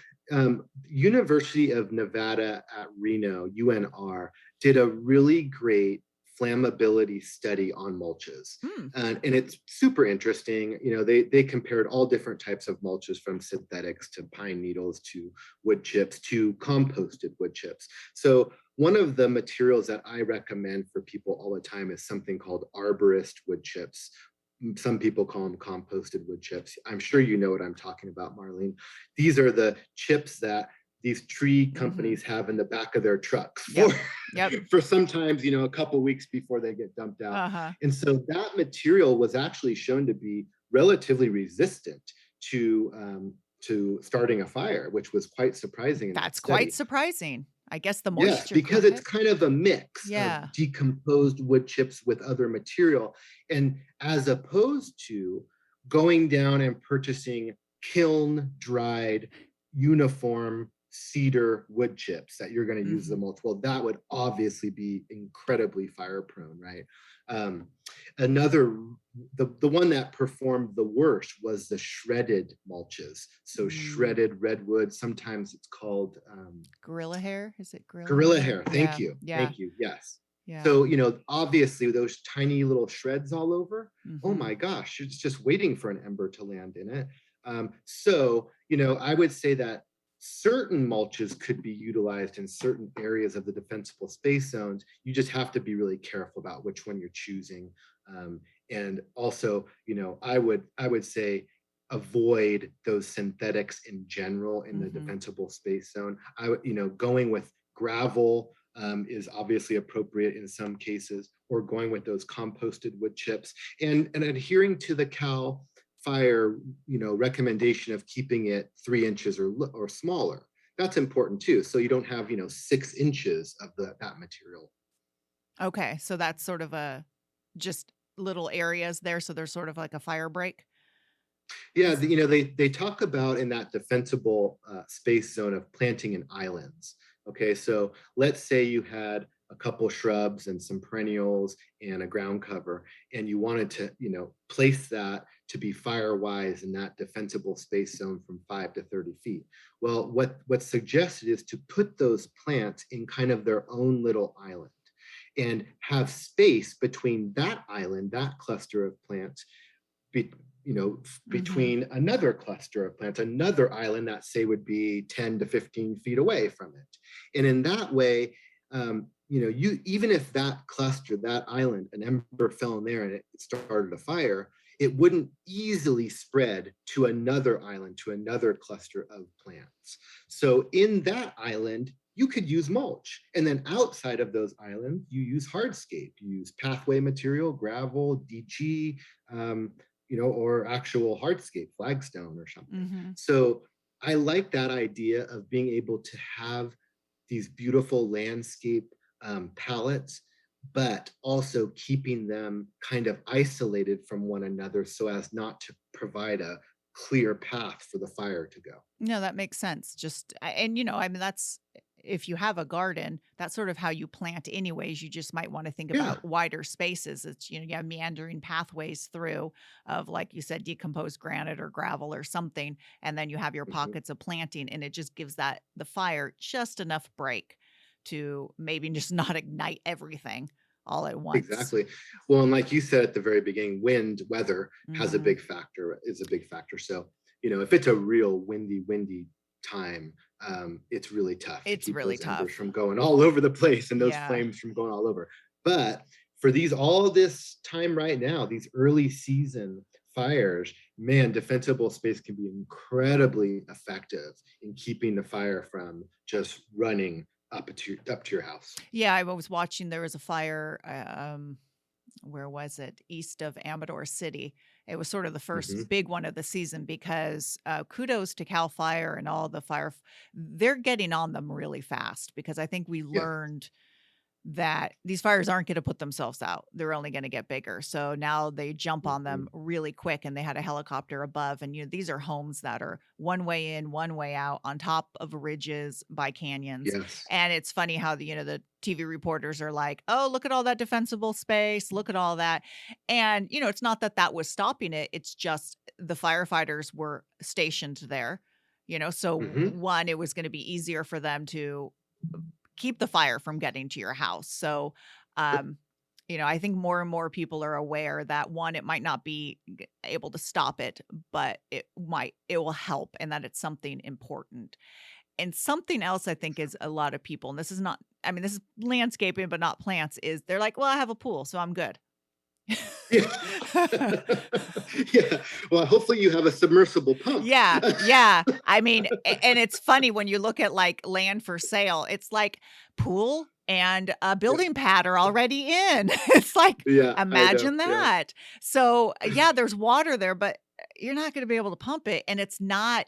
University of Nevada at Reno, UNR, did a really great flammability study on mulches. Hmm. And it's super interesting. They compared all different types of mulches, from synthetics to pine needles to wood chips to composted wood chips. So one of the materials that I recommend for people all the time is something called arborist wood chips. Some people call them composted wood chips. I'm sure you know what I'm talking about, Marlene. These are the chips that these tree companies have in the back of their trucks Yep. Yep. for sometimes, a couple weeks before they get dumped out. Uh-huh. And so that material was actually shown to be relatively resistant to starting a fire, which was quite surprising in that That's quite study. surprising. I guess the Yes, moisture because coated it's it. kind of a mix of Yeah. decomposed wood chips with other material. And as opposed to going down and purchasing kiln dried uniform cedar wood chips that you're going to use the Mhm. mulch, well, that would obviously be incredibly fire prone, right? Um, another the one that performed the worst was the shredded mulches. So Mm. shredded redwood, sometimes it's called Gorilla hair? Is it gorilla gorilla hair? hair. Thank Yeah. you. Yeah. Thank you. Yes. Yeah. So, obviously those tiny little shreds all over, oh Mhm. my gosh, it's just waiting for an ember to land in it. So, I would say that certain mulches could be utilized in certain areas of the defensible space zones. You just have to be really careful about which one you're choosing. And also, I would say avoid those synthetics in general in the Mhm. defensible space zone. Going with gravel is obviously appropriate in some cases, or going with those composted wood chips, and adhering to the Cal Fire, recommendation of keeping it 3 inches or smaller. That's important too. So you don't have, 6 inches of that material. Okay, so that's sort of a just little areas there, so there's sort of like a fire break? Yeah, Is they talk about in that defensible space zone of planting in islands. Okay, so let's say you had a couple shrubs and some perennials and a ground cover, and you wanted to, place that to be fire wise in that defensible space zone from 5 to 30 feet. Well, what's suggested is to put those plants in kind of their own little island and have space between that island, that cluster of plants, be, Mhm. between another cluster of plants, another island that say would be 10 to 15 feet away from it. And in that way, you even if that cluster, that island, an ember fell in there and it started a fire, it wouldn't easily spread to another island, to another cluster of plants. So in that island, you could use mulch. And then outside of those islands, you use hardscape, you use pathway material, gravel, DG, or actual hardscape, flagstone or something. Mhm. So I like that idea of being able to have these beautiful landscape palettes, but also keeping them kind of isolated from one another so as not to provide a clear path for the fire to go. No, that makes sense. Just and I mean that's if you have a garden, that's sort of how you plant anyways. You just might want to think Yeah. about wider spaces. It's you have meandering pathways through of like you said decomposed granite or gravel or something and then you have your Mhm. pockets of planting and it just gives that the fire just enough break to maybe just not ignite everything all at once. Exactly. Well, and like you said at the very beginning, wind, weather Mhm. is a big factor. So, if it's a real windy time, it's really tough to It's keep really those embers tough. from going all over the place and those Yeah. flames from going all over. But for all this time right now, these early season fires, man, defensible space can be incredibly effective in keeping the fire from just running up to your house. Yeah, I was watching there was a fire, where was it? East of Amador City. It was sort of the first Hmm. big one of the season because, kudos to CAL FIRE and all the they're getting on them really fast because I think we Yeah. learned that these fires aren't gonna put themselves out. They're only gonna get bigger. So now they jump on Mhm. them really quick and they had a helicopter above and these are homes that are one way in, one way out on top of ridges by canyons. Yes. And it's funny how the TV reporters are like, "Oh, look at all that defensible space. Look at all that." And it's not that that was stopping it. It's just the firefighters were stationed there. So Mhm. one, it was going to be easier for them to keep the fire from getting to your house. So, Yep. um, I think more and more people are aware that one, it might not be able to stop it, but it will help, and that it's something important. And something else I think is a lot of people, and this is not, I mean, this is landscaping, but not plants, is they're like, well, I have a pool, so I'm good. Yeah. Yeah. Well, hopefully you have a submersible pump. Yeah, yeah. I mean, and it's funny when you look at like land for sale, it's like pool and a Yeah. building pad are already in. It's like, Yeah, I know. imagine Yeah. that. So yeah, there's water there, but you're not going to be able to pump it. And it's not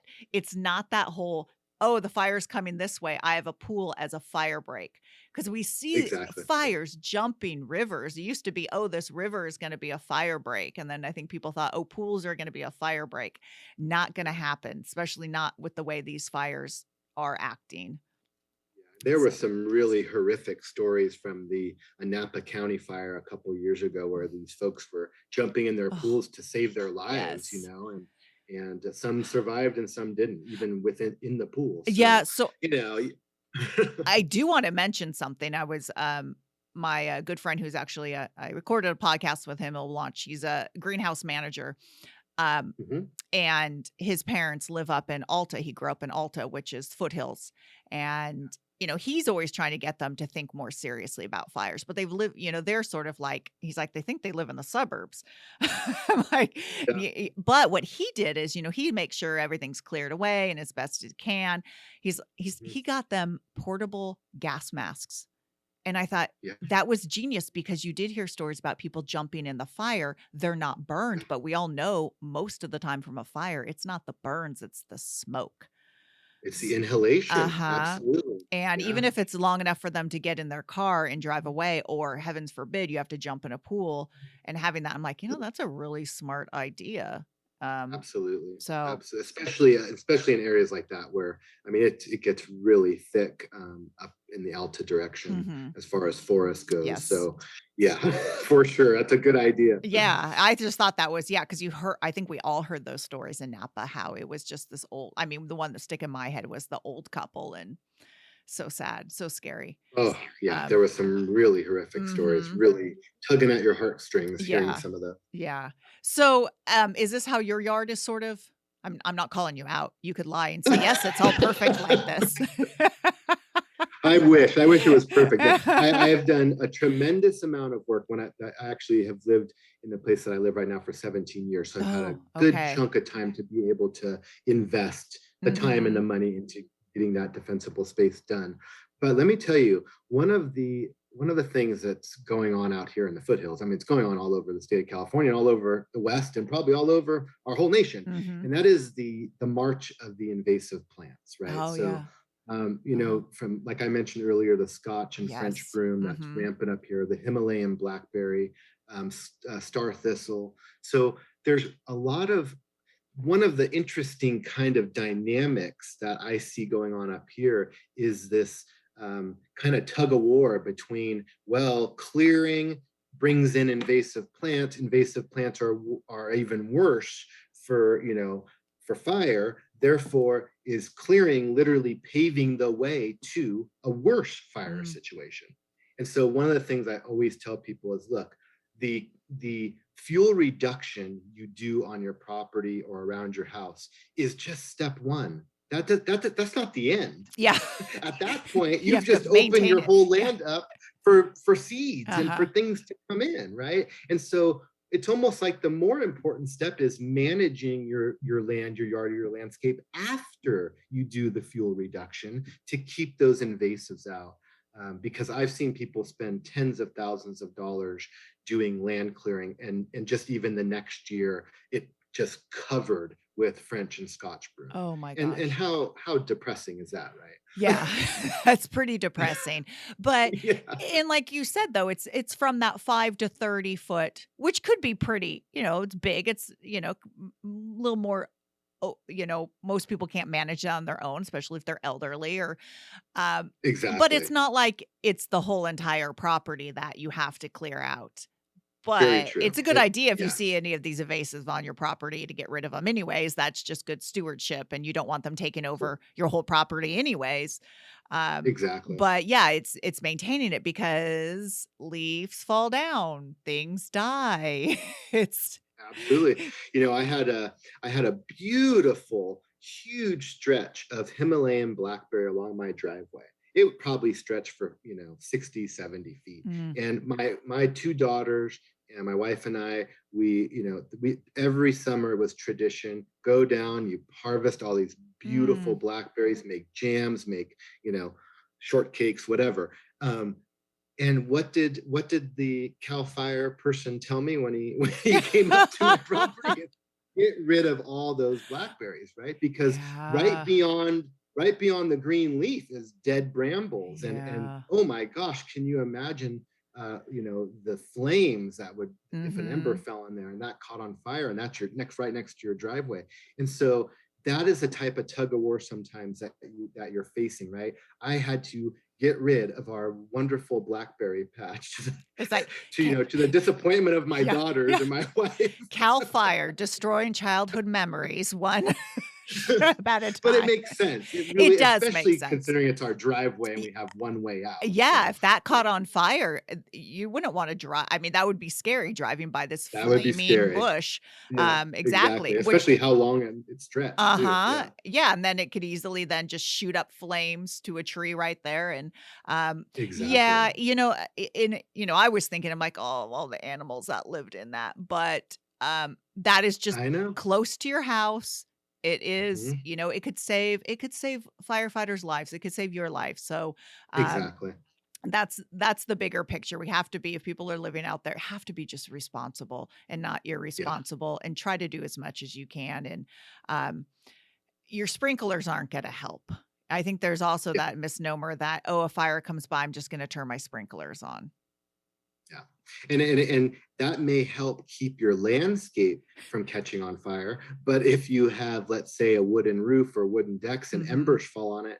that whole, oh, the fire's coming this way. I have a pool as a fire break. Because we see Exactly. Yeah. fires jumping rivers. It used to be, oh, this river is going to be a fire break. And then I think people thought, oh, pools are going to be a fire break. Not going to happen, especially not with the way these fires are acting. There were So, some really horrific stories from the Napa County fire a couple years ago where these folks were jumping in their oh, pools to save their lives, yes. and some survived and some didn't, even within in the pool. Yeah. So, So you know, I do want to mention something. I was, my good friend who's actually, I recorded a podcast with him. He'll launch. He's a greenhouse manager. Um, Mhm. and his parents live up in Alta. He grew up in Alta, which is foothills. And, he's always trying to get them to think more seriously about fires, but they've lived, they're sort of like, he's like, they think they live in the suburbs. I'm like, Yeah. but what he did is, he makes sure everything's cleared away and as best as he can. Mhm. He got them portable gas masks. And I thought Yeah. that was genius because you did hear stories about people jumping in the fire. They're not burned, but we all know most of the time from a fire, it's not the burns, it's the smoke. It's the inhalation. Uh-huh. Absolutely. And Yeah. even if it's long enough for them to get in their car and drive away, or heavens forbid, you have to jump in a pool and having that, I'm like, that's a really smart idea. Um, Absolutely. so Absolutely. Especially in areas like that where, I mean, it gets really thick up in the Alta direction mhm. as far as forest goes. Yes. So yeah, for sure. That's a good idea. Yeah, I just thought that was, yeah, because I think we all heard those stories in Napa, how it was just this old, I mean, the one that stick in my head was the old couple, and so sad, so scary. Oh yeah, there Um, were some really horrific stories, mhm. really tugging at your heartstrings hearing Yeah, some of the. yeah. So, is this how your yard is sort of, I'm not calling you out. You could lie and say, "Yes, it's all perfect like this." I wish it was perfect. I have done a tremendous amount of work when I actually have lived in the place that I live right now for 17 years. So I've had a Oh, good okay. chunk of time to be able to invest the time and the Mhm. money into getting that defensible space done. But let me tell you, one of the things that's going on out here in the foothills, I mean, it's going on all over the state of California, all over the West, and probably all over our whole nation. Mhm. And that is the march of the invasive plants, right? Oh, So yeah. from like I mentioned earlier, the Scotch and French Yes. broom that's Mhm. rampant up here, the Himalayan blackberry, star thistle. So there's a lot of one of the interesting kind of dynamics that I see going on up here is this kind of tug of war between, well, clearing brings in invasive plants. Invasive plants are even worse for for fire. Therefore, is clearing literally paving the way to a worse fire Mm. situation? And so one of the things I always tell people is, look, the fuel reduction you do on your property or around your house is just step one. That's not the end. Yeah. At that point, You you've have to just opened maintain your it. whole Yeah. land up for seeds and for Uh-huh. things to come in, right? And so it's almost like the more important step is managing your land, your yard, or your landscape after you do the fuel reduction to keep those invasives out. Because I've seen people spend tens of thousands of dollars doing land clearing, and just even the next year, it just covered with French and Scotch broom. Oh my And gosh. how depressing is that, right? Yeah, that's pretty depressing. But Yeah, and like you said though, it's from that 5 to 30 foot, which could be pretty, it's big. It's, a little more, most people can't manage that on their own, especially if they're elderly or but it's exactly. not like it's the whole entire property that you have to clear out. Very But true. it's a good idea if you Yeah, see any of these evasives on your property to get rid of them anyways. That's just good stewardship, and you don't want them taking over your whole property anyways. exactly. But yeah, it's maintaining it because leaves fall down, things die. It's Absolutely. I had a beautiful, huge stretch of Himalayan blackberry along my driveway. It would probably stretch for, 60, 70 feet. Mm, And my two daughters and my wife and I, we every summer was tradition. Go down, you harvest all these beautiful mm. blackberries, make jams, make, you know, shortcakes, whatever. And what did the Cal Fire person tell me when he when he came up to my property? Get rid of all those blackberries, right? Because right Yeah, beyond right beyond the green leaf is dead brambles, and yeah. oh my gosh, can you imagine? The flames that would, if an ember Mhm. fell in there and that caught on fire, and that's your next right next to your driveway. And so that is the type of tug of war sometimes that you're facing, right? I had to get rid of our wonderful blackberry patch It's like, to the disappointment of my yeah, daughters yeah. and my wife. Cal Fire, destroying childhood memories, one at a But it time. makes sense. It It really, does make especially sense. considering it's our driveway and Y we have one way out. Yeah, So if that yeah, caught on fire, you wouldn't wanna drive. I mean, that would be scary driving by this that would be flaming scary. bush. Yeah, exactly. Exactly, which Especially how long it stretched too. uh-huh. Yeah, Yeah, and then it could easily then just shoot up flames to a tree right there, and, exactly. yeah, I was thinking, I'm like, "Oh, all the animals that lived in that," but, that is just I know. close to your house. It is, Mhm. it could save firefighters' lives, it could save your life, so, um, Exactly. that's the bigger picture. We have to be, if people are living out there, have to be just responsible and not Yeah. irresponsible, and try to do as much as you can, and, um your sprinklers aren't gonna help. I think there's also Yeah. that misnomer that, "Oh, a fire comes by, I'm just gonna turn my sprinklers on." Yeah. And that may help keep your landscape from catching on fire. But if you have, let's say, a wooden roof or wooden decks and Mhm. embers fall on it,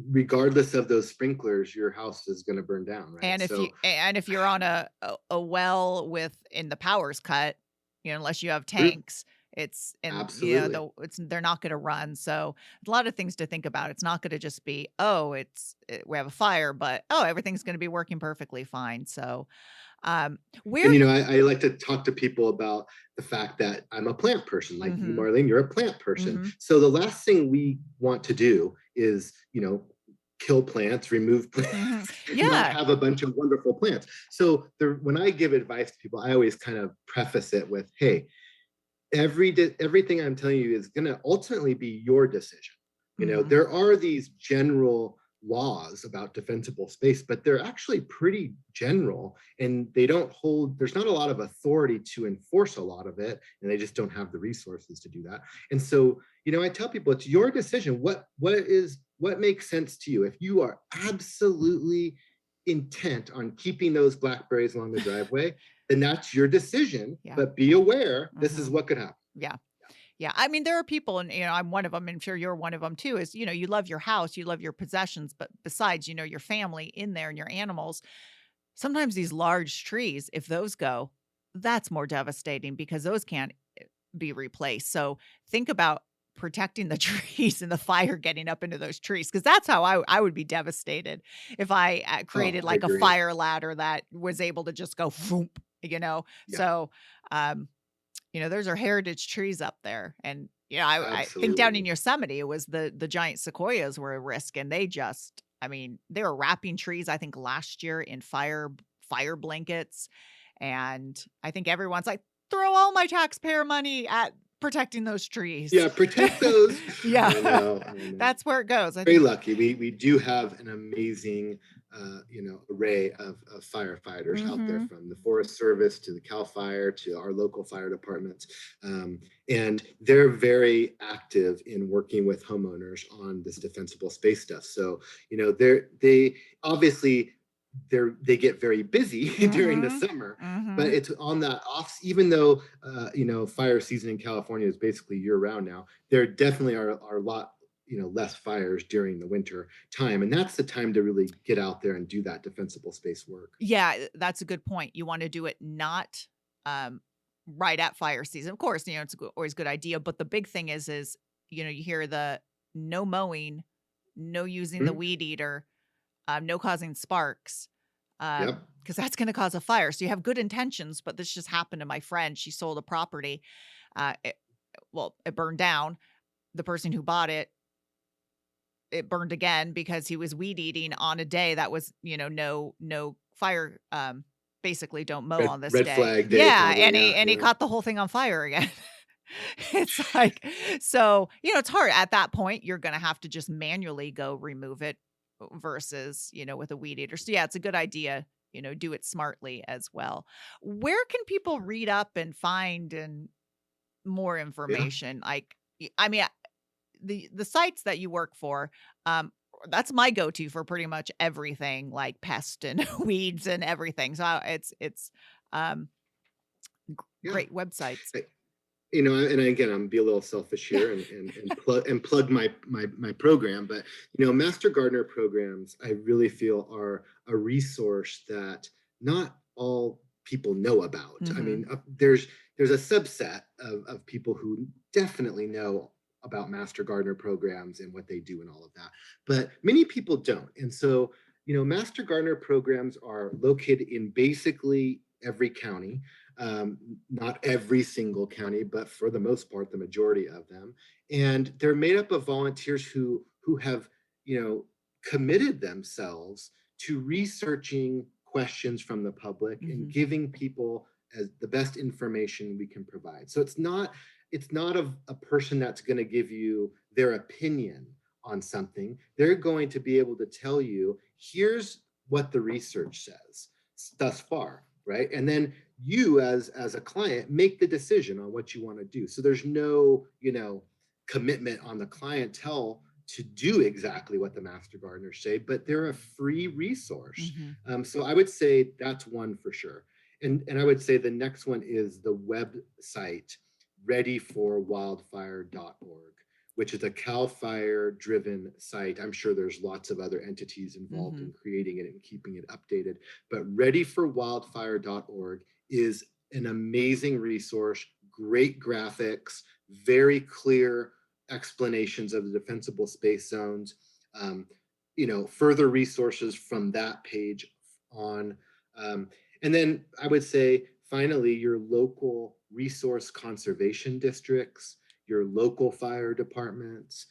regardless of those sprinklers, your house is going to burn down, right? So And if you're on a well with and the power's cut, unless you have true. tanks, it's and, Absolutely. they're not gonna run, so a lot of things to think about. It's not gonna just be, "Oh, we have a fire," but, "Oh, everything's gonna be working perfectly fine," so, And where I like to talk to people about the fact that I'm a plant person, like you, Mhm, Marlene, you're a plant person. mhm. So the last thing we want to do is, kill plants, remove plants, Mhm. and not Yeah. have a bunch of wonderful plants. So when I give advice to people, I always kind of preface it with, "Hey, everything I'm telling you is going to ultimately be your decision. Mhm. There are these general laws about defensible space, but they're actually pretty general, and they don't hold, there's not a lot of authority to enforce a lot of it, and they just don't have the resources to do that. And so, I tell people it's your decision. What makes sense to you? If you are absolutely intent on keeping those blackberries along the driveway, then that's your decision. Yeah. But be aware, this is Mhm. what could happen. Yeah. Yeah. I mean, there are people, and I'm one of them, and I'm sure you're one of them too, is, you love your house, you love your possessions, but besides, your family in there and your animals, sometimes these large trees, if those go, that's more devastating because those can't be replaced. So think about protecting the trees and the fire getting up into those trees, because that's how I would be devastated if I Oh, created I like a agree. fire ladder that was able to just go vroom. Yeah, So, um, those are heritage trees up there, and, I think down in absolutely. Yosemite, it was the giant sequoias were a risk, and they just I mean, they were wrapping trees, I think, last year in fire blankets, and I think everyone's like, "Throw all my taxpayer money at protecting those trees." Yeah, protect those. Yeah. I know, I know. That's where it goes, I Very think. lucky. We do have an amazing, array of firefighters out there, Mhm. from the Forest Service to the Cal Fire to our local fire departments, um, and they're very active in working with homeowners on this defensible space stuff. So they obviously they get very busy during the Mhm. summer, but Mhm. it's on that off. Even though fire season in California is basically year round now, there definitely are a lot less fires during the winter time, and that's the time to really get out there and do that defensible space work. Yeah, that's a good point. You wanna do it not um, right at fire season. Of course, it's always a good idea, but the big thing is, you hear the no mowing, no using the Mhm. weed eater, no causing sparks, Yep. because that's gonna cause a fire. So you have good intentions, but this just happened to my friend. She sold a property, it it burned down. The person who bought it, it burned again because he was weed eating on a day that was, no fire, basically don't mow on this Red day. flag day, Yeah, probably. and Yeah. he Yeah. caught the whole thing on fire again. It's like, so, it's hard. At that point, you're gonna have to just manually go remove it versus, with a weed eater. So yeah, it's a good idea, do it smartly as well. Where can people read up and find and more Yeah. information? Like, I mean, the sites that you work for, um, that's my go-to for pretty much everything, like pest and weeds and everything. So it's um, Yeah. great websites. I- and again, I'm be a little selfish Yeah. here and plug my program, but Master Gardener programs, I really feel are a resource that not all people know about. I Mhm. mean, there's a subset of people who definitely know about Master Gardener programs and what they do and all of that, but many people don't. And so, Master Gardener programs are located in basically every county, um, not every single county, but for the most part, the majority of them. And they're made up of volunteers who have, committed themselves to researching questions from the public and Mhm. giving people as the best information we can provide. So it's not a person that's going to give you their opinion on something. They're going to be able to tell you, here's what the research says thus far, right? And then you as a client make the decision on what you want to do. So there's no commitment on the clientele to do exactly what the master gardeners say, but they're a free resource. Mhm. So I would say that's one for sure. And I would say the next one is the website readyforwildfire.org, which is a Cal Fire driven site. I'm sure there's lots of other entities involved in Mhm. creating it and keeping it updated, but readyforwildfire.org is an amazing resource, great graphics, very clear explanations of the defensible space zones. Um, further resources from that page on. Um, and then I would say, finally, your local resource conservation districts, your local fire departments,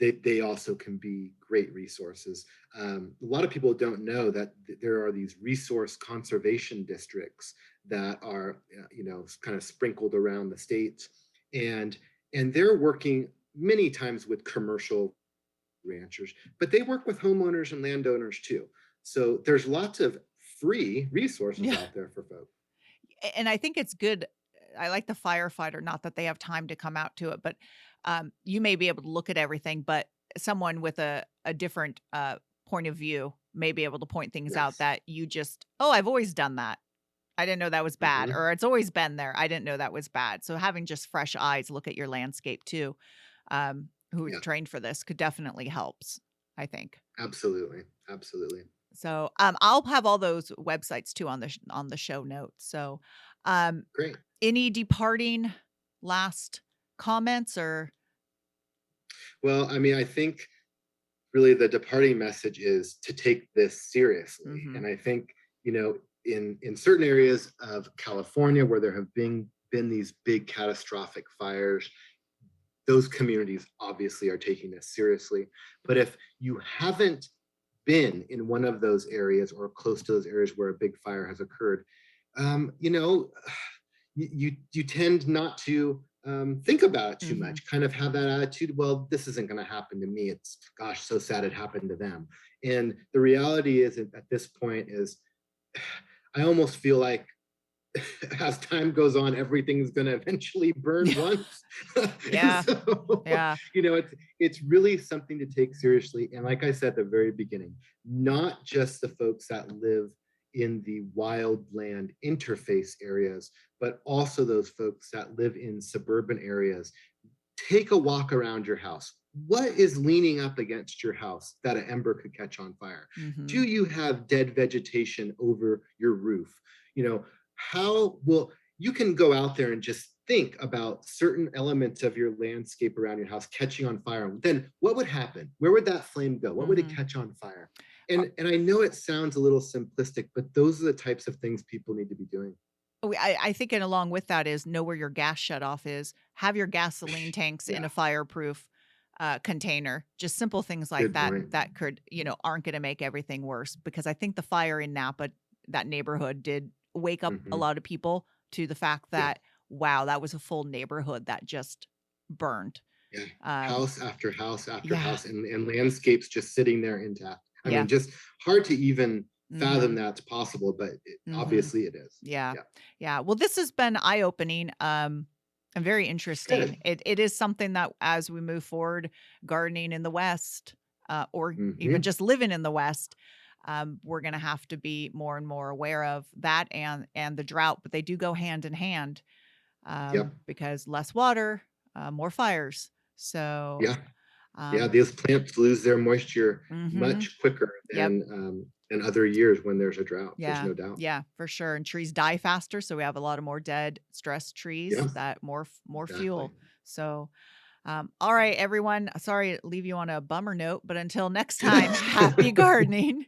they also can be great resources. A lot of people don't know that there are these resource conservation districts that are, kind of sprinkled around the state, and they're working many times with commercial ranchers, but they work with homeowners and landowners too. So there's lots of free resources Yeah. out there for folks. And I think it's good. I like the firefighter, not that they have time to come out to it, but you may be able to look at everything, but someone with a different point of view may be able to point things out Yes. that you just, oh, I've always done that. I didn't know that was bad, Hmm. or it's always been there. I didn't know that was bad. So having just fresh eyes look at your landscape too, who's Yeah, trained for this could definitely helps, I think. absolutely. Absolutely. So, I'll have all those websites too on the show notes. So, um, Great. any departing last comments or Well, I mean, I think really the departing message is to take this seriously. mhm, And I think, in certain areas of California where there have been these big catastrophic fires, those communities obviously are taking this seriously. But if you haven't been in one of those areas or close to those areas where a big fire has occurred, um, you know, you tend not to think about it too mhm, much. Kind of have that attitude. Well, this isn't going to happen to me. It's gosh, so sad it happened to them. And the reality is, at this point, is I almost feel like as time goes on, everything's going to eventually burn yeah, once. And yeah, so, yeah, it's really something to take seriously. And like I said at the very beginning, not just the folks that live in the wildland interface areas, but also those folks that live in suburban areas. Take a walk around your house. What is leaning up against your house that an ember could catch on fire? Do mhm, you have dead vegetation over your roof? You know, how well you can go out there and just think about certain elements of your landscape around your house catching on fire. Then what would happen? Where would that flame go? What would it Hmm. catch on fire? And I know it sounds a little simplistic, but those are the types of things people need to be doing. I think, and along with that is know where your gas shutoff is. Have your gasoline tanks in Yeah, a fireproof container. Just simple things like good that point. that could, aren't going to make everything worse. Because I think the fire in Napa, that neighborhood, did wake up a Mhm. lot of people to the fact Yeah, that wow, that was a full neighborhood that just burned. yeah. Um, House after house after yeah, house, and landscapes just sitting there intact. I yeah, mean, just hard to even fathom hmm, that's possible, but hmm, obviously it is. yeah, Yeah, yeah. Well, this has been eye opening. And very interesting. good. It is something that as we move forward, gardening in the West, or even Hmm. just living in the West, we're going to have to be more and more aware of that and the drought. But they do go hand in hand, Yep. because less water, more fires. So, Yeah. Yeah, um, these plants lose their moisture mhm, much quicker yep, than other years when there's a drought. There's yeah, no doubt. yeah, for sure. And trees die faster, so we have a lot of more dead, stressed trees. Yeah, That more exactly. fuel. So, all right, everyone. Sorry to leave you on a bummer note, but until next time, happy gardening.